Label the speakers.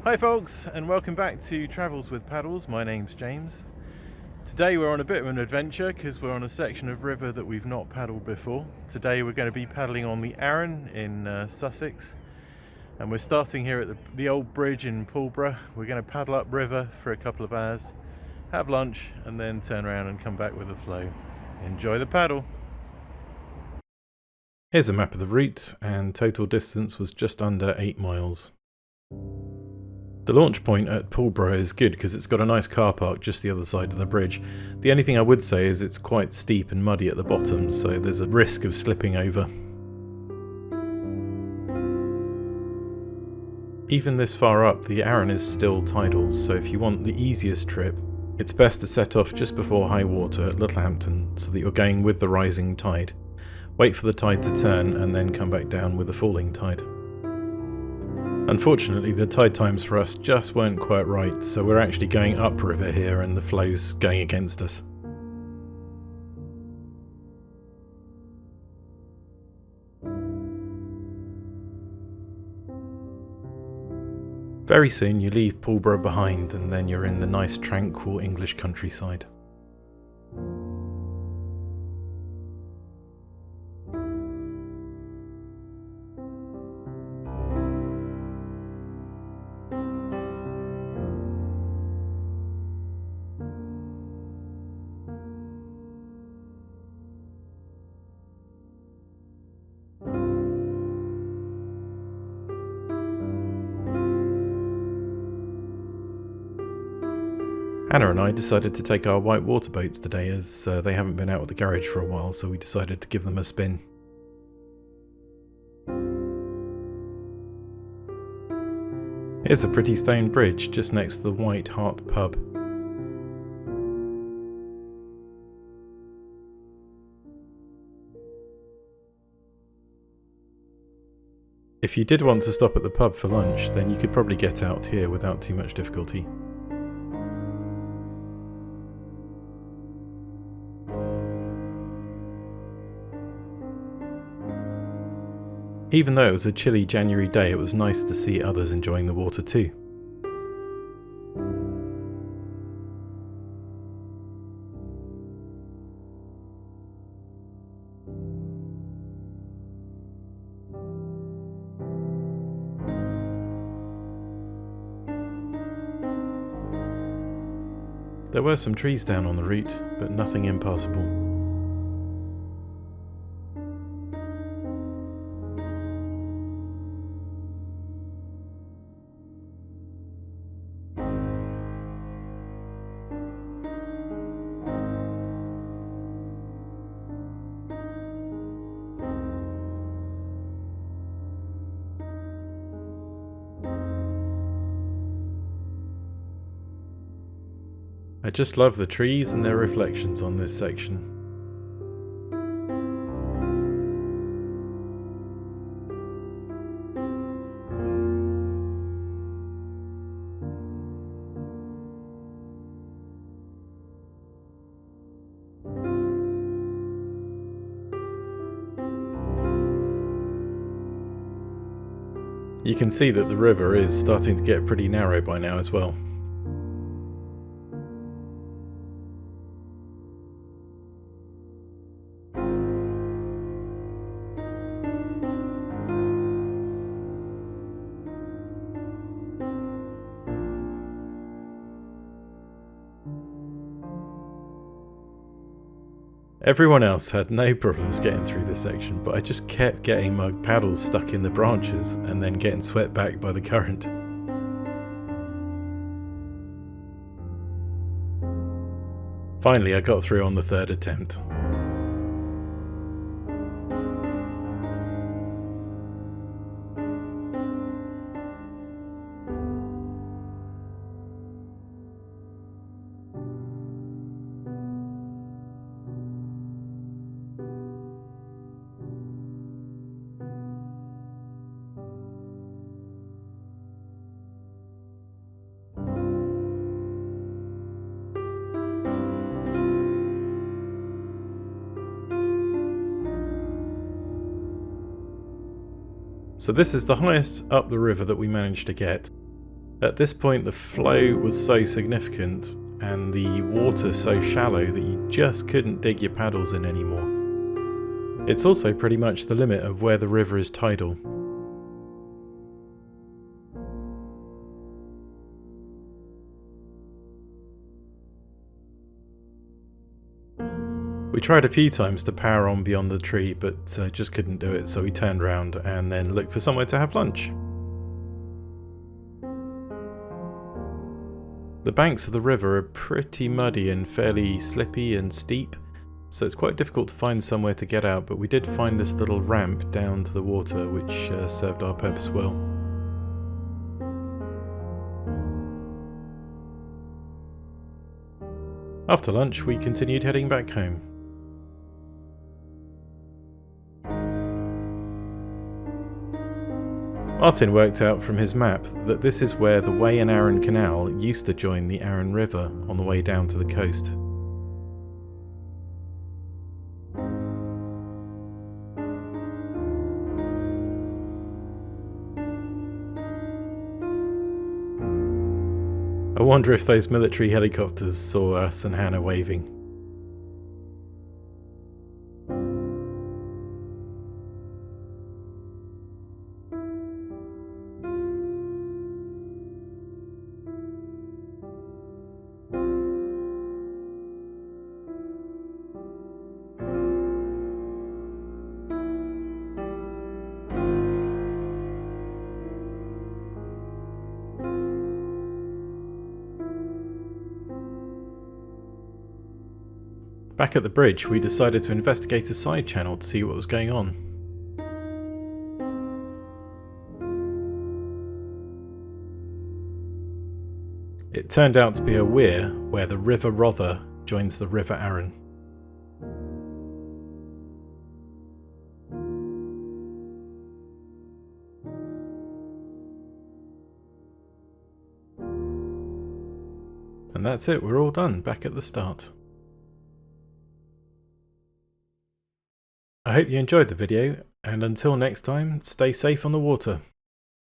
Speaker 1: Hi folks, and welcome back to Travels with Paddles. My name's James. Today we're on a bit of an adventure because we're on a section of river that we've not paddled before. Today we're going to be paddling on the Arun in Sussex, and we're starting here at the old bridge in Pulborough. We're going to paddle up river for a couple of hours, have lunch, and then turn around and come back with the flow. Enjoy the paddle! Here's a map of the route, and total distance was just under 8 miles. The launch point at Pulborough is good because it's got a nice car park just the other side of the bridge. The only thing I would say is it's quite steep and muddy at the bottom, so there's a risk of slipping over. Even this far up, the Arun is still tidal, so if you want the easiest trip, it's best to set off just before high water at Littlehampton so that you're going with the rising tide. Wait for the tide to turn and then come back down with the falling tide. Unfortunately, the tide times for us just weren't quite right, so we're actually going upriver here and the flow's going against us. Very soon you leave Pulborough behind and then you're in the nice tranquil English countryside. Anna and I decided to take our white water boats today as they haven't been out at the garage for a while, so we decided to give them a spin. Here's a pretty stone bridge just next to the White Hart pub. If you did want to stop at the pub for lunch, then you could probably get out here without too much difficulty. Even though it was a chilly January day, it was nice to see others enjoying the water too. There were some trees down on the route, but nothing impassable. I just love the trees and their reflections on this section. You can see that the river is starting to get pretty narrow by now as well. Everyone else had no problems getting through this section, but I just kept getting my paddles stuck in the branches and then getting swept back by the current. Finally, I got through on the third attempt. So this is the highest up the river that we managed to get. At this point the flow was so significant and the water so shallow that you just couldn't dig your paddles in anymore. It's also pretty much the limit of where the river is tidal. We tried a few times to power on beyond the tree, but just couldn't do it, so we turned around and then looked for somewhere to have lunch. The banks of the river are pretty muddy and fairly slippy and steep, so it's quite difficult to find somewhere to get out, but we did find this little ramp down to the water which served our purpose well. After lunch we continued heading back home. Martin worked out from his map that this is where the Wey and Arun Canal used to join the Arun River on the way down to the coast. I wonder if those military helicopters saw us and Hannah waving. Back at the bridge, we decided to investigate a side channel to see what was going on. It turned out to be a weir where the River Rother joins the River Arun. And that's it, we're all done, back at the start. I hope you enjoyed the video, and until next time, stay safe on the water.